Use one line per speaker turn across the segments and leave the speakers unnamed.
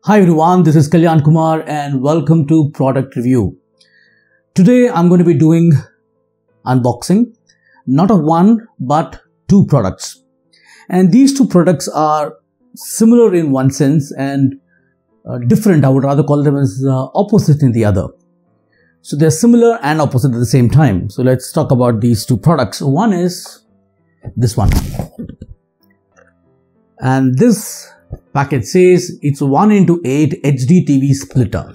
Hi everyone, this is Kalyan Kumar and welcome to Product Review. Today I'm going to be doing unboxing, not of one but two products. And these two products are similar in one sense and different. I would rather call them as opposite in the other. So they're similar and opposite at the same time. So let's talk about these two products. One is this one. And this package says it's 1:8 HDTV splitter.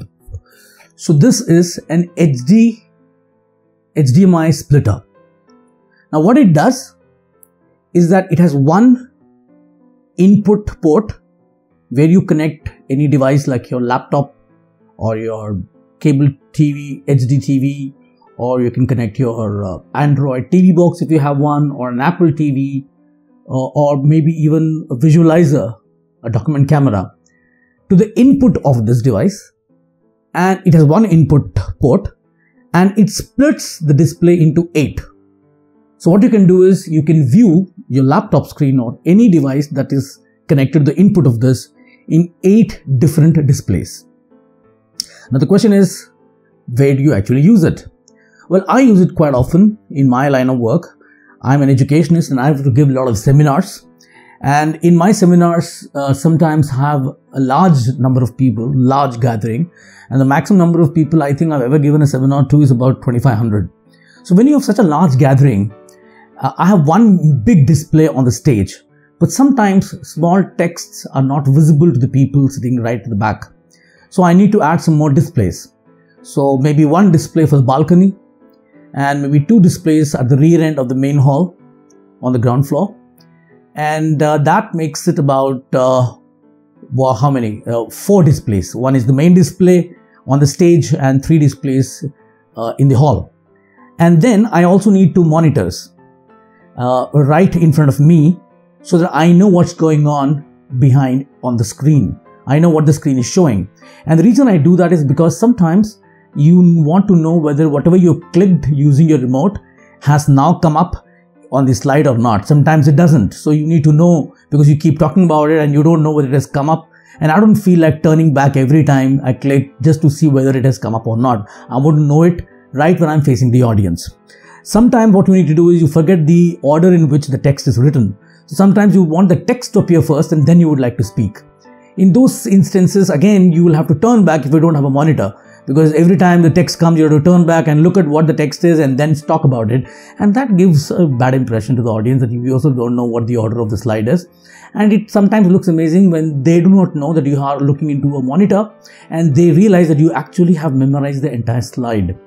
So this is an HDMI splitter. Now what it does is that it has one input port where you connect any device like your laptop or your cable TV, HD TV, or you can connect your Android TV box if you have one, or an Apple TV, or maybe even a visualizer, a document camera, to the input of this device. And it has one input port and it splits the display into 8. So what you can do is you can view your laptop screen or any device that is connected to the input of this in 8 different displays. Now the question is, where do you actually use it? Well, I use it quite often in my line of work. I'm an educationist and I have to give a lot of seminars. And in my seminars, sometimes have a large number of people, large gathering. And the maximum number of people I think I've ever given a seminar to is about 2,500. So when you have such a large gathering, I have one big display on the stage. But sometimes small texts are not visible to the people sitting right at the back. So I need to add some more displays. So maybe one display for the balcony and maybe 2 displays at the rear end of the main hall on the ground floor. And that makes it about, how many? 4 displays. One is the main display on the stage and 3 displays in the hall. And then I also need 2 monitors right in front of me so that I know what's going on behind on the screen. I know what the screen is showing. And the reason I do that is because sometimes you want to know whether whatever you clicked using your remote has now come up on the slide or not. Sometimes it doesn't. So you need to know because you keep talking about it and you don't know whether it has come up. And I don't feel like turning back every time I click just to see whether it has come up or not. I want to know it right when I'm facing the audience. Sometimes what you need to do is you forget the order in which the text is written. So sometimes you want the text to appear first and then you would like to speak. In those instances, again, you will have to turn back if you don't have a monitor. Because every time the text comes, you have to turn back and look at what the text is and then talk about it. And that gives a bad impression to the audience that you also don't know what the order of the slide is. And it sometimes looks amazing when they do not know that you are looking into a monitor and they realize that you actually have memorized the entire slide.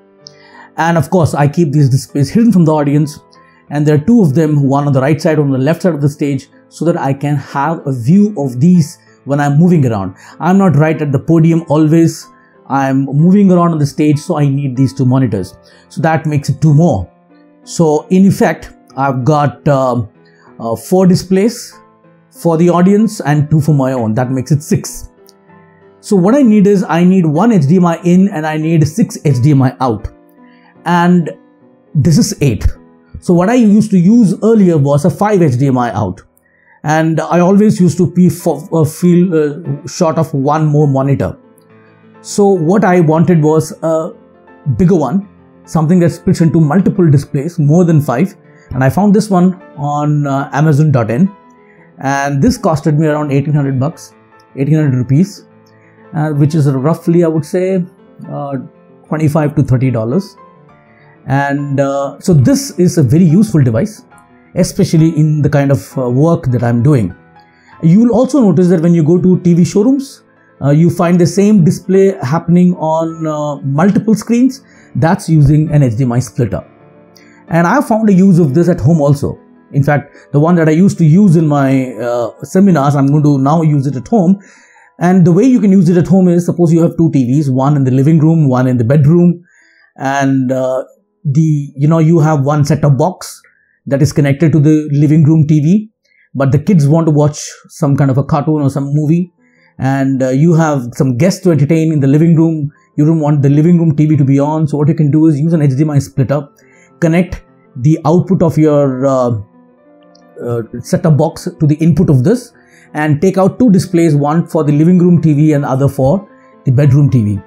And of course, I keep these displays hidden from the audience. And there are 2 of them, one on the right side, one on the left side of the stage, so that I can have a view of these when I'm moving around. I'm not right at the podium always. I'm moving around on the stage, so I need these 2 monitors. So that makes it 2 more. So in effect, I've got 4 displays for the audience and 2 for my own. That makes it 6. So what I need is I need 1 HDMI in and I need 6 HDMI out. And this is 8. So what I used to use earlier was a 5 HDMI out. And I always used to feel short of 1 more monitor. So what I wanted was a bigger one, something that splits into multiple displays, more than 5. And I found this one on Amazon.in. And this costed me around 1,800 bucks, 1,800 rupees, which is roughly, I would say, $25 to $30. And so this is a very useful device, especially in the kind of work that I'm doing. You will also notice that when you go to TV showrooms, you find the same display happening on multiple screens. That's using an HDMI splitter. And I found a use of this at home also. In fact, the one that I used to use in my seminars, I'm going to now use it at home. And the way you can use it at home is, suppose you have 2 TVs, one in the living room, one in the bedroom. And you have one set-top box that is connected to the living room TV. But the kids want to watch some kind of a cartoon or some movie. And you have some guests to entertain in the living room. You don't want the living room TV to be on. So what you can do is use an HDMI splitter, connect the output of your set-top box to the input of this, and take out two displays, one for the living room TV and the other for the bedroom TV.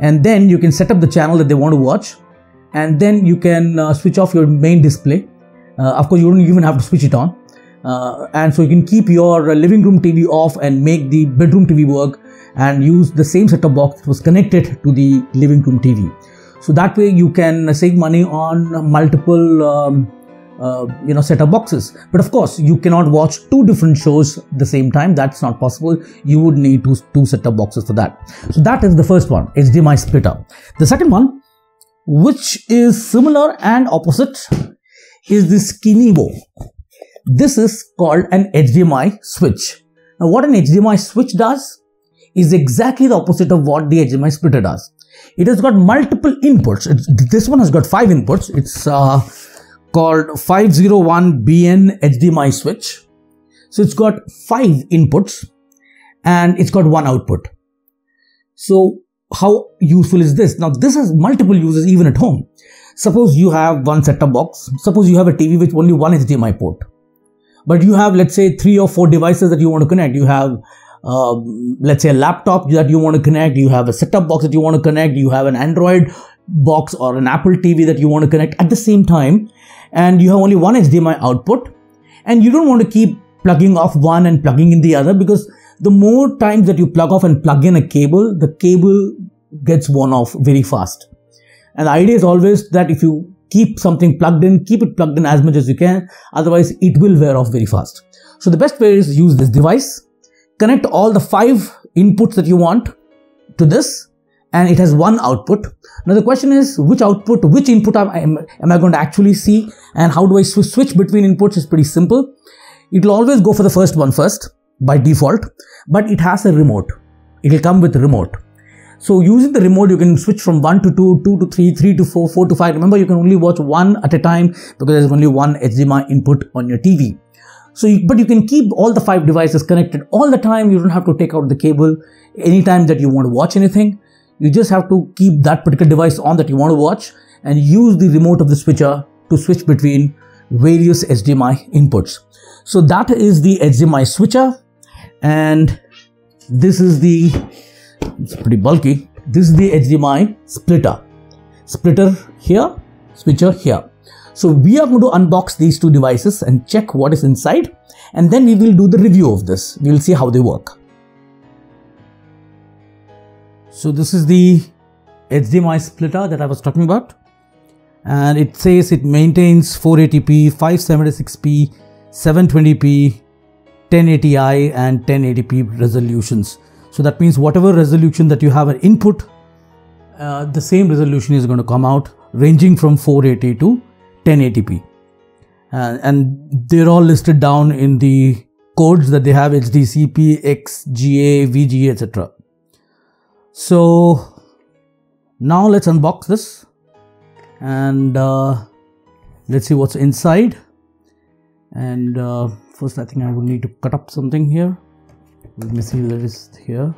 And then you can set up the channel that they want to watch, and then you can switch off your main display. Of course, you don't even have to switch it on. And so you can keep your living room TV off and make the bedroom TV work and use the same set-top box that was connected to the living room TV. So that way you can save money on multiple set-top boxes. But of course, you cannot watch two different shows at the same time. That's not possible. You would need two set-top boxes for that. So that is the first one, HDMI splitter. The second one, which is similar and opposite, is this Kinivo. This is called an HDMI switch. Now what an HDMI switch does is exactly the opposite of what the HDMI splitter does. It has got multiple inputs. This one has got 5 inputs. It's called 501BN HDMI switch. So it's got 5 inputs and it's got 1 output. So how useful is this? Now this has multiple uses even at home. Suppose you have one set-top box. Suppose you have a TV with only one HDMI port. But you have, let's say, 3 or 4 devices that you want to connect. You have let's say a laptop that you want to connect, you have a set-top box that you want to connect, you have an Android box or an Apple TV that you want to connect at the same time, and you have only one HDMI output, and you don't want to keep plugging off one and plugging in the other, because the more times that you plug off and plug in a cable, the cable gets worn off very fast. And the idea is always that if you keep something plugged in, keep it plugged in as much as you can, otherwise it will wear off very fast. So the best way is to use this device, connect all the 5 inputs that you want to this, and it has 1 output. Now the question is, which input am I going to actually see, and how do I switch between inputs? Is pretty simple. It will always go for the first one first by default, but it has a remote. It will come with a remote. So using the remote, you can switch from 1 to 2, 2 to 3, 3 to 4, 4 to 5. Remember, you can only watch one at a time because there's only one HDMI input on your TV. But you can keep all the 5 devices connected all the time. You don't have to take out the cable anytime that you want to watch anything. You just have to keep that particular device on that you want to watch and use the remote of the switcher to switch between various HDMI inputs. So that is the HDMI switcher, and this is it's pretty bulky. This is the HDMI splitter. Splitter here, switcher here. So we are going to unbox these 2 devices and check what is inside, and then we will do the review of this. We will see how they work. So this is the HDMI splitter that I was talking about, and it says it maintains 480p, 576p, 720p, 1080i and 1080p resolutions. So that means whatever resolution that you have an input, the same resolution is going to come out, ranging from 480 to 1080p, and they're all listed down in the codes that they have: HDCP, XGA, VGA, etc. So now let's unbox this and let's see what's inside. And first I think I would need to cut up something here. Let me see whether it's here.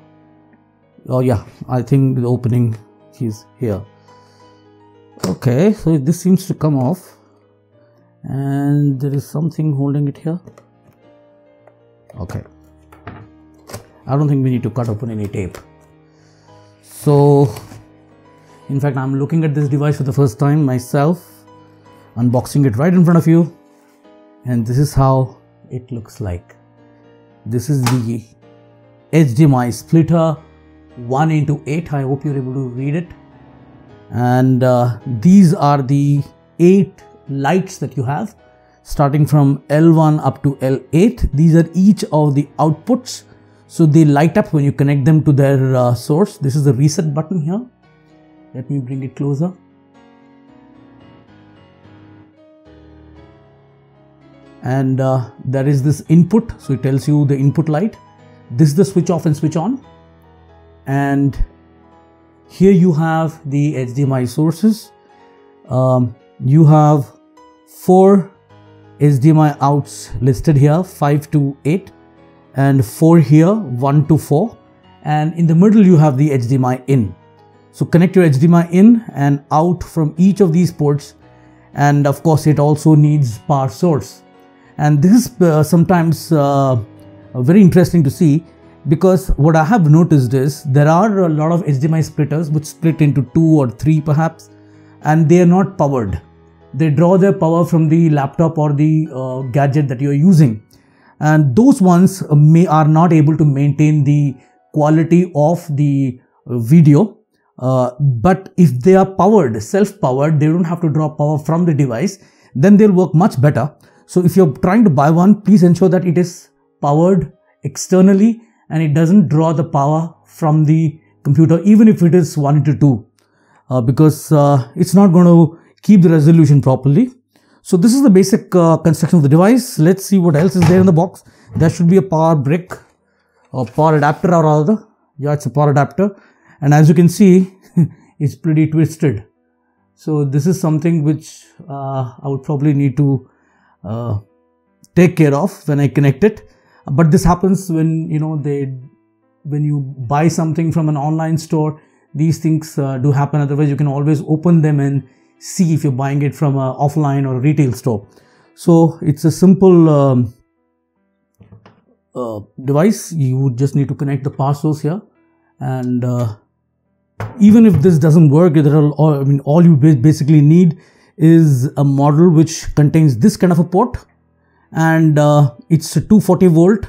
Oh yeah, I think the opening is here. Okay, so this seems to come off, and there is something holding it here. Okay, I don't think we need to cut open any tape. So in fact, I'm looking at this device for the first time myself, unboxing it right in front of you, and this is how it looks like. This is the HDMI splitter 1x8. I hope you're able to read it. And these are the 8 lights that you have, starting from L1 up to L8. These are each of the outputs, so they light up when you connect them to their source. This is the reset button here. Let me bring it closer. And there is this input, so it tells you the input light. This is the switch off and switch on, and here you have the HDMI sources. You have 4 HDMI outs listed here, 5 to 8, and 4 here, 1 to 4, and in the middle you have the HDMI in. So connect your HDMI in and out from each of these ports, and of course it also needs power source. And this is sometimes very interesting to see, because what I have noticed is there are a lot of HDMI splitters which split into 2 or 3 perhaps, and they are not powered. They draw their power from the laptop or the gadget that you are using, and those ones are not able to maintain the quality of the video. But if they are powered, self-powered, they don't have to draw power from the device, then they'll work much better. So if you're trying to buy one, please ensure that it is powered externally and it doesn't draw the power from the computer, even if it is 1:2, because it's not going to keep the resolution properly. So this is the basic construction of the device. Let's see what else is there in the box. There should be a power brick or power adapter, or rather, yeah, it's a power adapter. And as you can see, it's pretty twisted. So this is something which I would probably need to take care of when I connect it. But this happens when, when you buy something from an online store, these things do happen. Otherwise, you can always open them and see if you're buying it from an offline or a retail store. So it's a simple device. You would just need to connect the power source here, and even if this doesn't work, all you basically need is a model which contains this kind of a port, and it's a 240 volt,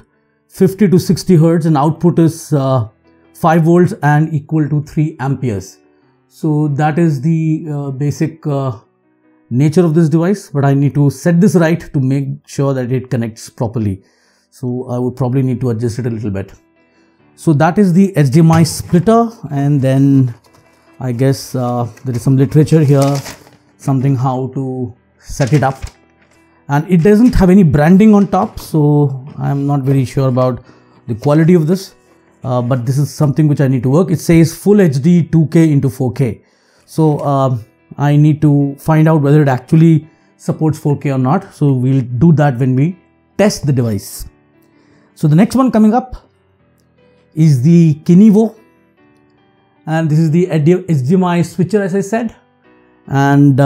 50 to 60 hertz, and output is 5 volts and equal to 3 amperes. So that is the basic nature of this device, but I need to set this right to make sure that it connects properly. So I would probably need to adjust it a little bit. So that is the HDMI splitter, and then I guess there is some literature here, something how to set it up, and it doesn't have any branding on top, so I'm not very sure about the quality of this, but this is something which I need to work. It says full HD 2K into 4K, so I need to find out whether it actually supports 4K or not. So we'll do that when we test the device. So the next one coming up is the Kinivo, and this is the HDMI switcher, as I said, and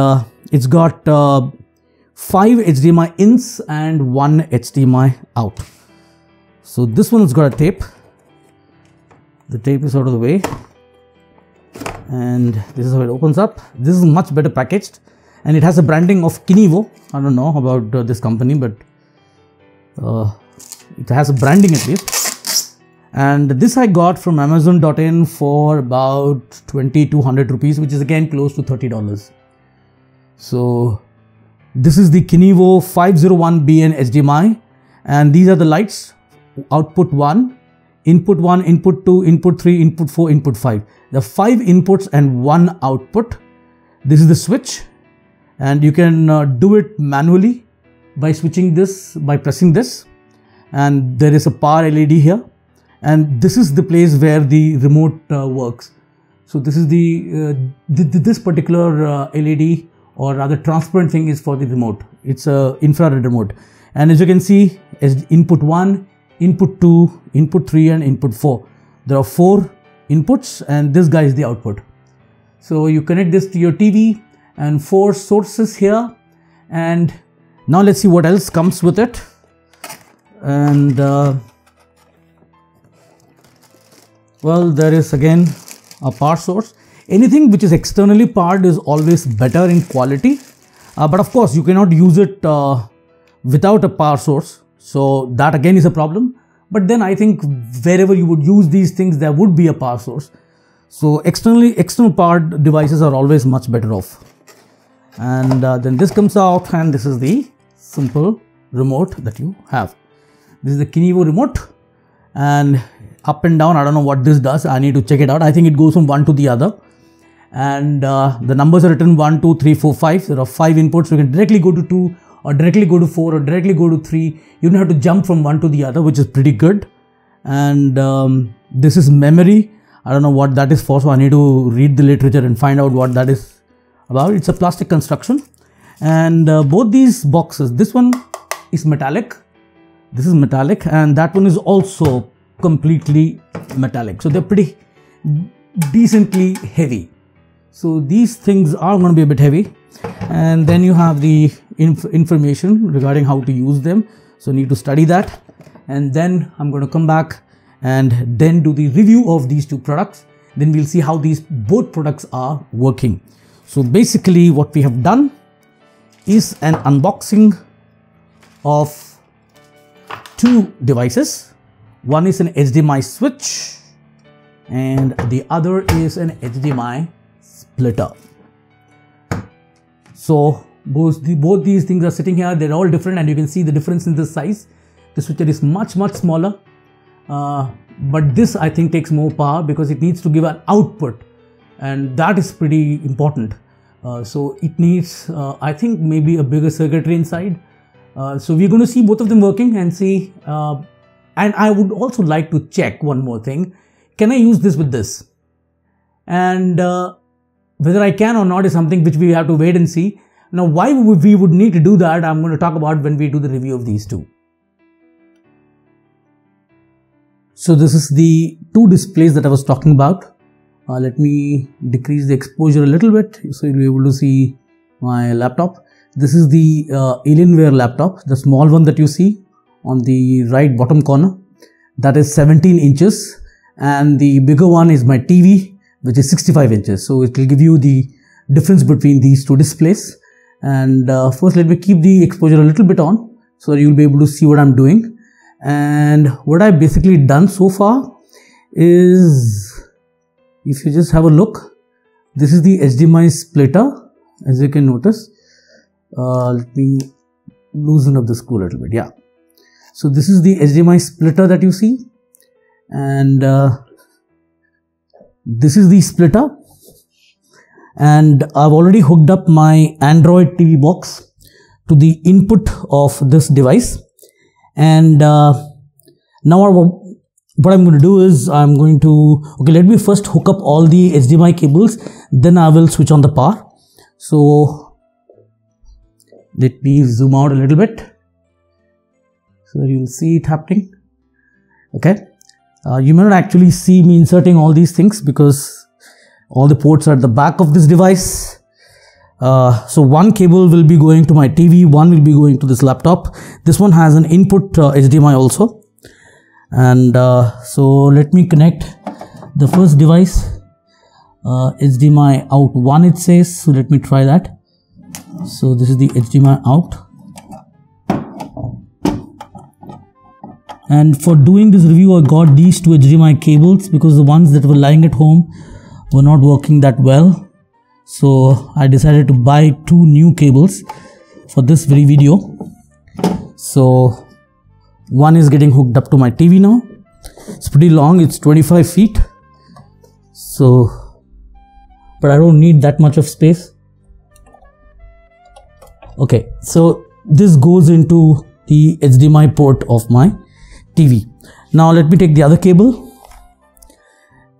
it's got 5 HDMI ins and 1 HDMI out. So this one has got a tape. The tape is out of the way, and this is how it opens up. This is much better packaged, and it has a branding of Kinivo. I don't know about this company, but it has a branding at least. And this I got from Amazon.in for about 2,200 rupees, which is again close to $30. So this is the Kinivo 501BN HDMI, and these are the lights: output 1, input 1, input 2, input 3, input 4, input 5. There are 5 inputs and 1 output. This is the switch, and you can do it manually by switching this, by pressing this, and there is a power LED here. And this is the place where the remote works. So this is this particular LED, or rather transparent thing, is for the remote. It's a infrared remote. And as you can see, as input 1, input 2, input 3 and input 4. There are 4 inputs, and this guy is the output. So you connect this to your TV, and 4 sources here. And now let's see what else comes with it. And well, there is again a power source. Anything which is externally powered is always better in quality, but of course you cannot use it without a power source, so that again is a problem. But then I think wherever you would use these things, there would be a power source. So external powered devices are always much better off. And then this comes out, and this is the simple remote that you have. This is the Kinivo remote, and up and down, I don't know what this does. I need to check it out. I think it goes from one to the other, and the numbers are written 1, 2, 3, 4, 5. There are 5 inputs. So you can directly go to 2, or directly go to 4, or directly go to 3. You don't have to jump from one to the other, which is pretty good. And this is memory. I don't know what that is for, so I need to read the literature and find out what that is about. It's a plastic construction, and both these boxes, this one is metallic, this is metallic, and that one is also completely metallic. So they're pretty decently heavy. So these things are going to be a bit heavy, and then you have the information regarding how to use them. So you need to study that. and then I'm going to come back and then do the review of these two products. Then we'll see how these both products are working. So basically what we have done is an unboxing of two devices. One is an HDMI switch and the other is an HDMI splitter. So both these things are sitting here. They're all different and you can see the difference in the size. The switcher is much smaller, but this I think takes more power because it needs to give an output, and that is pretty important. So it needs I think maybe a bigger circuitry inside. So we're going to see both of them working and see, and I would also like to check one more thing. Can I use this with this? And whether I can or not is something which we have to wait and see. Now, why we would need to do that, I'm going to talk about when we do the review of these two. So this is the two displays that I was talking about. Let me decrease the exposure a little bit so you'll be able to see my laptop. This is the Alienware laptop, the small one that you see on the right bottom corner. That is 17 inches. And the bigger one is my TV, which is 65 inches. So it will give you the difference between these two displays. And first let me keep the exposure a little bit on so that you'll be able to see what I'm doing. And what I've basically done so far is, if you just have a look, this is the HDMI splitter, as you can notice. Let me loosen up the screw a little bit. Yeah. So this is the HDMI splitter that you see. And this is the splitter, and I've already hooked up my Android TV box to the input of this device. And now what I'm going to do is okay, let me first hook up all the HDMI cables, then I will switch on the power. So let me zoom out a little bit so that you'll see it happening. Okay. You may not actually see me inserting all these things because all the ports are at the back of this device. So one cable will be going to my TV, one will be going to this laptop. This one has an input HDMI also. And so let me connect the first device, HDMI out 1 it says. So let me try that. So this is the HDMI out. And for doing this review, I got these two HDMI cables because the ones that were lying at home were not working that well. So I decided to buy two new cables for this very video. So one is getting hooked up to my TV now. It's pretty long, it's 25 feet. So, but I don't need that much of space. Okay, so this goes into the HDMI port of my TV. Now let me take the other cable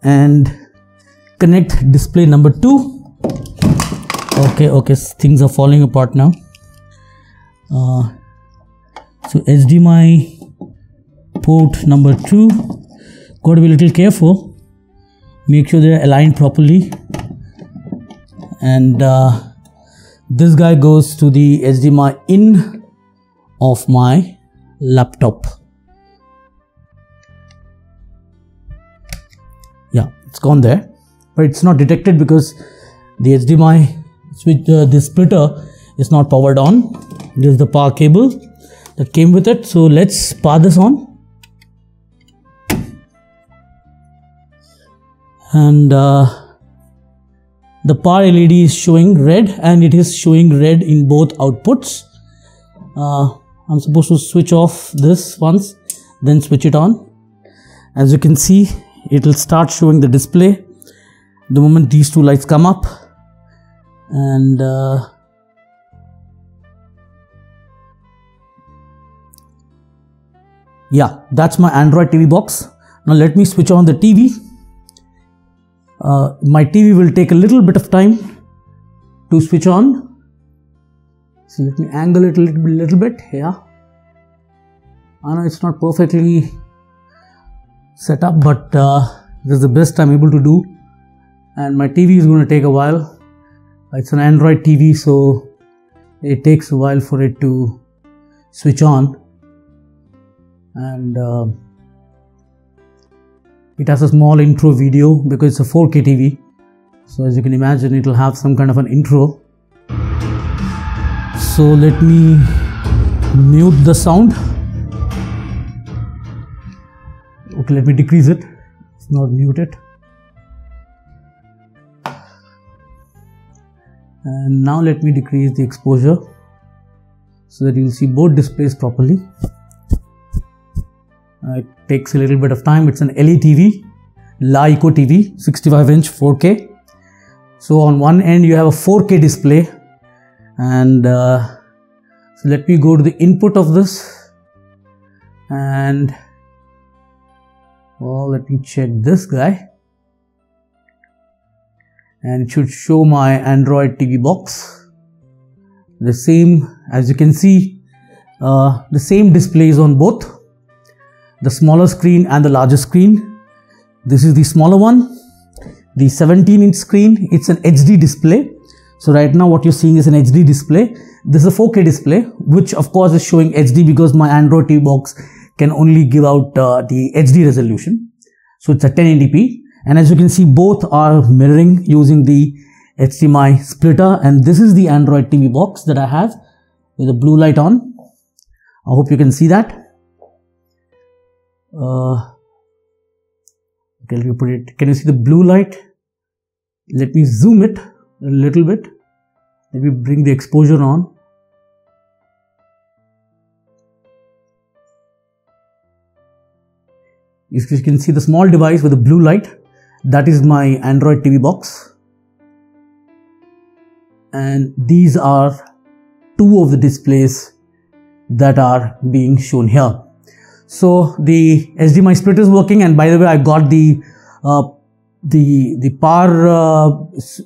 and connect display number 2. Okay, things are falling apart now. So HDMI port number 2, got to be a little careful, make sure they're aligned properly. And this guy goes to the HDMI in of my laptop. Yeah, it's gone there, but it's not detected because the HDMI switch, the splitter is not powered on. This is the power cable that came with it. So let's power this on. And the power LED is showing red, and it is showing red in both outputs. I'm supposed to switch off this once, then switch it on. As you can see, it will start showing the display the moment these two lights come up. And yeah, that's my Android TV box. Now let me switch on the TV. My TV will take a little bit of time to switch on. So let me angle it a little bit here. I know it's not perfectly set up, but this is the best I'm able to do. And my TV is going to take a while. It's an Android TV, so it takes a while for it to switch on. and it has a small intro video because it's a 4K TV. So as you can imagine, it will have some kind of an intro. So let me mute the sound. Okay, let me decrease it. It's not muted. And now let me decrease the exposure so that you will see both displays properly. It takes a little bit of time. It's an LE TV, LAICO TV, 65-inch 4K. So on one end you have a 4K display, and so let me go to the input of this, and well, let me check this guy, and it should show my Android TV box. The same, as you can see, the same displays on both the smaller screen and the larger screen. This is the smaller one, the 17-inch screen. It's an HD display. So right now what you're seeing is an HD display. This is a 4K display, which of course is showing HD because my Android TV box can only give out the HD resolution. So it's a 1080p, and as you can see, both are mirroring using the HDMI splitter. And this is the Android TV box that I have with the blue light on. I hope you can see that. Okay, let me put it. Can you see the blue light? Let me zoom it a little bit. Let me bring the exposure on. If you can see the small device with the blue light, that is my Android TV box. And these are two of the displays that are being shown here. So the HDMI splitter is working, and by the way, I got the power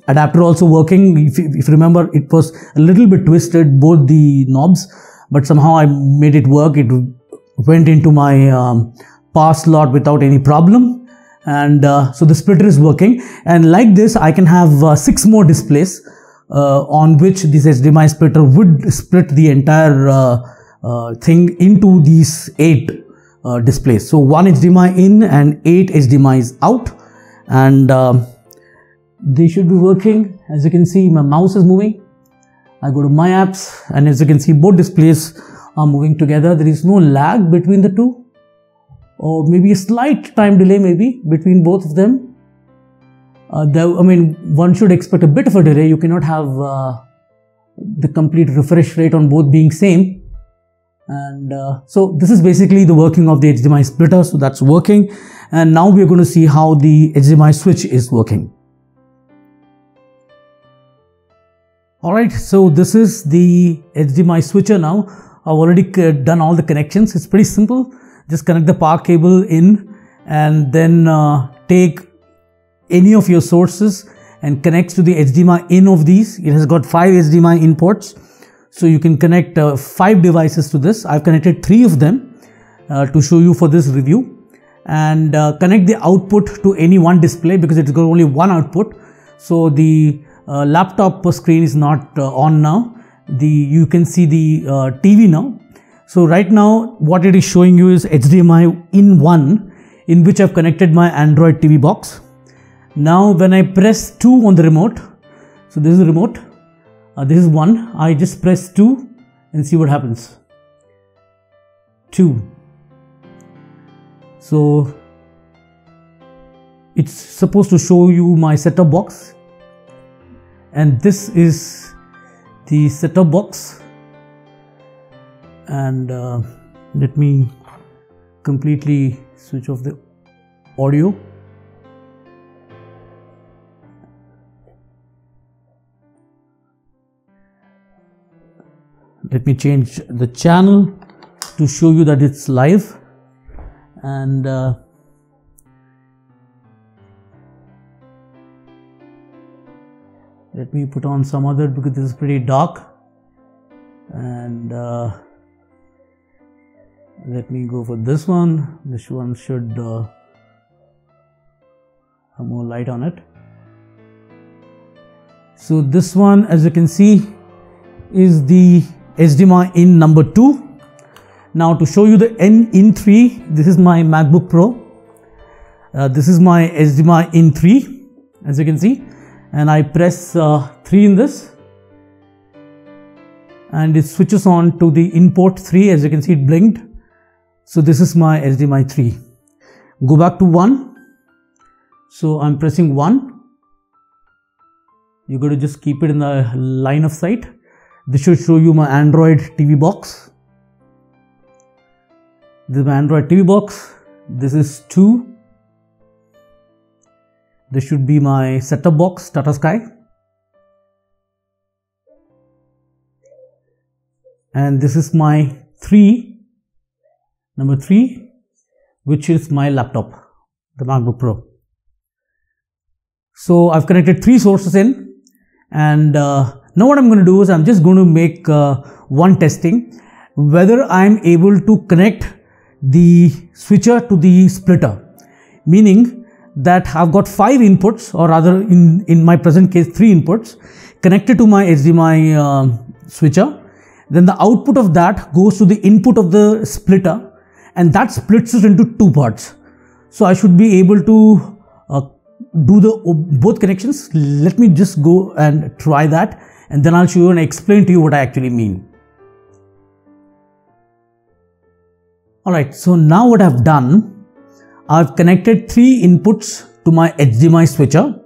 adapter also working. If you remember, it was a little bit twisted, both the knobs, but somehow I made it work. It went into my power slot without any problem, and so the splitter is working. And like this, I can have 6 more displays on which this HDMI splitter would split the entire thing into these 8 displays. So 1 HDMI in and 8 HDMIs out, and they should be working. As you can see, my mouse is moving. I go to my apps, and as you can see, both displays are moving together. There is no lag between the two, or maybe a slight time delay maybe between both of them. I mean, one should expect a bit of a delay. You cannot have the complete refresh rate on both being same. And so this is basically the working of the HDMI splitter. So that's working, and now we are going to see how the HDMI switch is working. Alright, so this is the HDMI switcher now. I've already done all the connections. It's pretty simple. Just connect the power cable in, and then take any of your sources and connect to the HDMI in of these. It has got 5 HDMI in ports. So you can connect 5 devices to this. I've connected 3 of them to show you for this review, and connect the output to any one display because it's got only one output. So the laptop screen is not on now. You can see the TV now. So right now what it is showing you is HDMI in 1, in which I've connected my Android TV box. Now when I press 2 on the remote, so this is the remote. This is 1. I just press 2 and see what happens. 2. So it's supposed to show you my set-top box, and this is the set-top box. And let me completely switch off the audio. Let me change the channel to show you that it's live, and let me put on some other because this is pretty dark, and let me go for this one. This one should have more light on it. So this one, as you can see, is the HDMI in number 2, Now to show you the in 3, this is my MacBook Pro. This is my HDMI in 3, as you can see, and I press 3 in this, and it switches on to the input 3. As you can see, it blinked. So this is my HDMI 3. Go back to 1. So I'm pressing 1. You're going to just keep it in the line of sight. This should show you my Android TV box. This is my Android TV box. This is 2. This should be my set-top box, Tata Sky. And this is my 3, number 3, which is my laptop, the MacBook Pro. So I've connected 3 sources in, and now what I'm going to do is I'm just going to make one testing whether I'm able to connect the switcher to the splitter, meaning that I've got 5 inputs, or rather in my present case 3 inputs connected to my HDMI switcher. Then the output of that goes to the input of the splitter, and that splits it into 2 parts. So I should be able to do both connections. Let me just go and try that, and then I'll show you and explain to you what I actually mean. Alright, so now what I've done, I've connected 3 inputs to my HDMI switcher.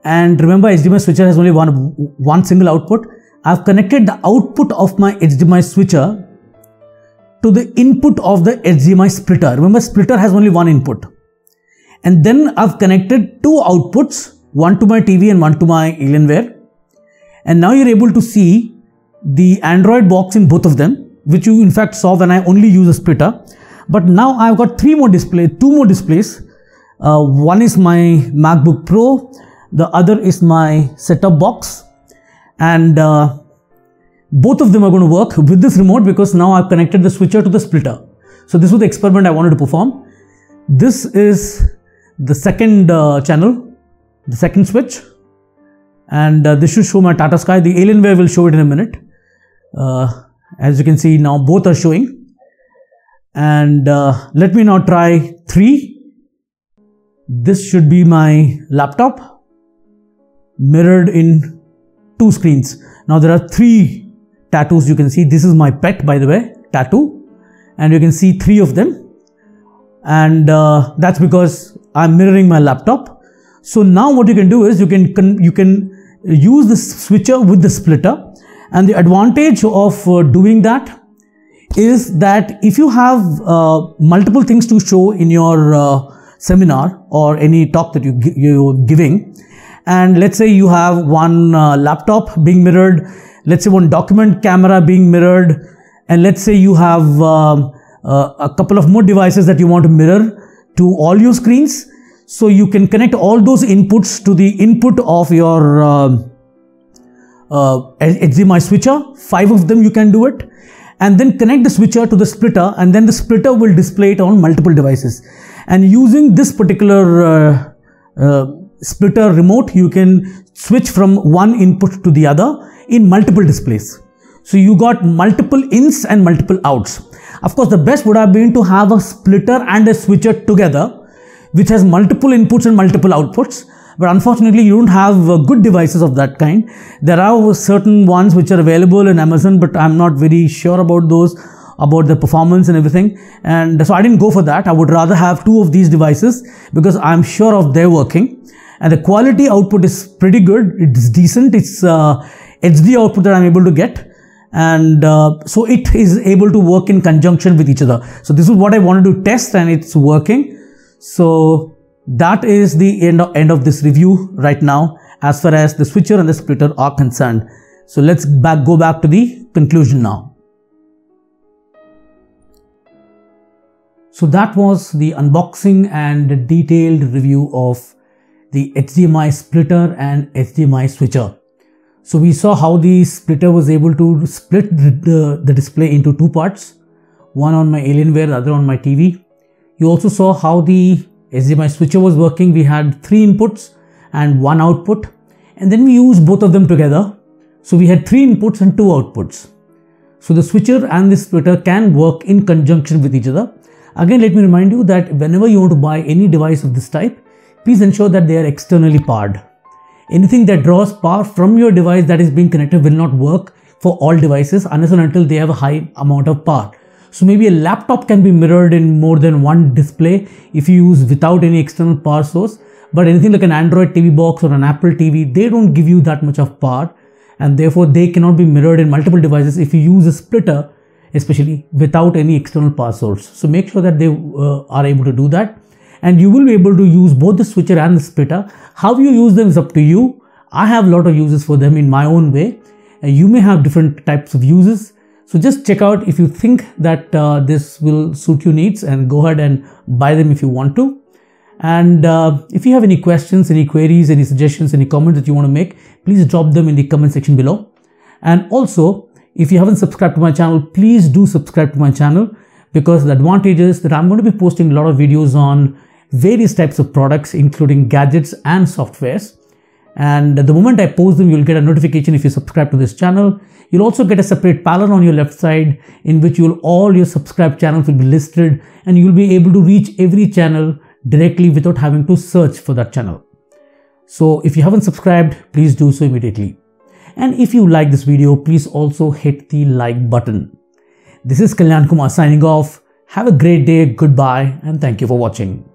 And remember, HDMI switcher has only one single output. I've connected the output of my HDMI switcher to the input of the HDMI splitter. Remember, splitter has only one input. And then I've connected 2 outputs, one to my TV and one to my Alienware. And now you're able to see the Android box in both of them, which you in fact saw when I only use a splitter. But now I've got 2 more displays. One is my MacBook Pro, the other is my set-top box. And both of them are going to work with this remote, because now I've connected the switcher to the splitter. So this was the experiment I wanted to perform. This is the second channel, the second switch, and this should show my Tata Sky. The Alienware will show it in a minute. As you can see, now both are showing. And let me now try 3. This should be my laptop mirrored in 2 screens. Now there are 3 tattoos you can see. This is my pet, by the way, tattoo, and you can see 3 of them, and that's because I'm mirroring my laptop. So now what you can do is you can use the switcher with the splitter, and the advantage of doing that is that if you have multiple things to show in your seminar or any talk that you're giving, and let's say you have one laptop being mirrored, let's say one document camera being mirrored, and let's say you have a couple of more devices that you want to mirror to all your screens. So you can connect all those inputs to the input of your HDMI switcher. 5 of them you can do it, and then connect the switcher to the splitter, and then the splitter will display it on multiple devices. And using this particular splitter remote, you can switch from one input to the other in multiple displays. So you got multiple ins and multiple outs. Of course, the best would have been to have a splitter and a switcher together, which has multiple inputs and multiple outputs. But unfortunately, you don't have good devices of that kind. There are certain ones which are available in Amazon, but I'm not very sure about those, about the performance and everything. And so I didn't go for that. I would rather have 2 of these devices, because I'm sure of their working. And the quality output is pretty good. It's decent. It's HD output that I'm able to get. And so it is able to work in conjunction with each other. So this is what I wanted to test, and it's working. So that is the end of this review right now, as far as the switcher and the splitter are concerned. So let's go back to the conclusion now. So that was the unboxing and detailed review of the HDMI splitter and HDMI switcher. So we saw how the splitter was able to split the display into 2 parts, one on my Alienware, the other on my TV. You also saw how the HDMI switcher was working. We had 3 inputs and 1 output, and then we used both of them together. So we had 3 inputs and 2 outputs. So the switcher and the splitter can work in conjunction with each other. Again, let me remind you that whenever you want to buy any device of this type, please ensure that they are externally powered. Anything that draws power from your device that is being connected will not work for all devices unless and until they have a high amount of power. So maybe a laptop can be mirrored in more than one display if you use without any external power source. But anything like an Android TV box or an Apple TV, they don't give you that much of power, and therefore they cannot be mirrored in multiple devices if you use a splitter, especially without any external power source. So make sure that they are able to do that, and you will be able to use both the switcher and the splitter. How you use them is up to you. I have a lot of uses for them in my own way. You may have different types of uses. So just check out if you think that this will suit your needs, and go ahead and buy them if you want to. And if you have any questions, any queries, any suggestions, any comments that you want to make, please drop them in the comment section below. And also, if you haven't subscribed to my channel, please do subscribe to my channel, because the advantage is that I'm going to be posting a lot of videos on various types of products, including gadgets and softwares. And the moment I post them, you'll get a notification if you subscribe to this channel. You'll also get a separate panel on your left side in which all your subscribed channels will be listed, and you'll be able to reach every channel directly without having to search for that channel. So if you haven't subscribed, please do so immediately. And if you like this video, please also hit the like button. This is Kalyan Kumar signing off. Have a great day, goodbye, and thank you for watching.